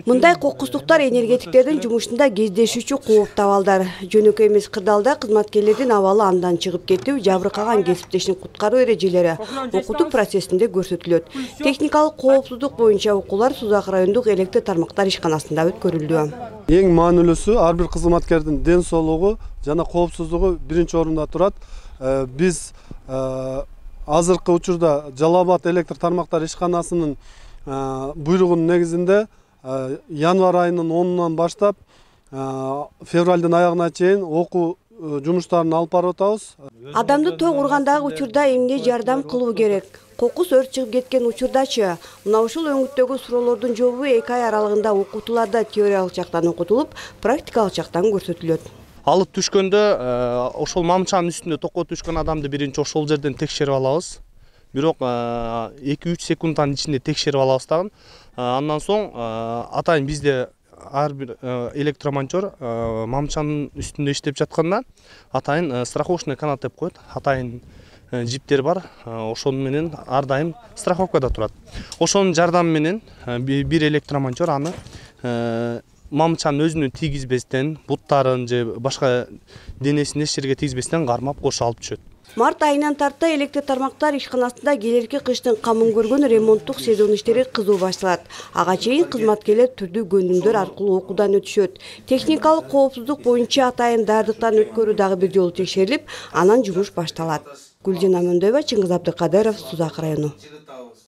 Мындай кокустуктар энергетиктердин жумушунда кездешүүчү кооптуу абалдар. Жөнөкөй эмес кырдаалда кызматкерлердин абалы андан чыгып кетүү, жабыркаган кесиптешин куткаруу эрежелери окутуу процессинде көрсөтүлөт. Техникалык коопсуздук боюнча окуулар Сузак райондук электр тармактар ишканасында өткөрүлдү. Эң маанилүүсү ар бир кызматкердин ден соолугу жана коопсуздугу биринчи орунда турат. Биз азыркы учурда Жалал Абад электр тармактар ишканасынын буйругунун негизинде январь айынын 10-нан баштап февралдын аягына чейин окуу жумуштарын алып барып атабыз. Адамды ток ургандагы учурда эмне жардам кылуу керек? Кокус өрт чыгып кеткен учурдачы мына ушул өңүттөгү суроолордун жообу 2 ай аралыгында окутууларда теориялык жактан окутулуп, практикалык жактан көрсөтүлөт. Алып түшкөндө ошол мамчанын үстүндө токко түшкөн адамды биринчи ошол жерден текшерип алабыз. Бирок 2-3 секундтан ичинде текшерип алабыз дагы. Андан соң атайын бизде ар бир электромонтер мамчанын үстүндө иштеп жатканда атайын страховочный канат деп коет. Атайын жиптер бар. Ошону менен ар дайым страховкада турат. Ошонун жардамы менен бир электромонтер аны мамчанын өзүнө тийгизбестен, буттарын же башка денесин эч жерге тийгизбестен кармап кошо алып түшөт. Март айынан тарта электр тармактар ишканасында келерки кыштын камын көргөн ремонттук сезон иштери кызуу башталат. Ага чейин кызматкерлер түрдүү көндүмдөр аркылуу окуудан өтүшөт. Техникалык коопсуздук боюнча атайын даярдыктан өткөрүү дагы бир жолу текшерилип, анан жумуш башталат. Гүлжан Амандөйбө, Чыңгыз Абдыкадыров, Сузак району.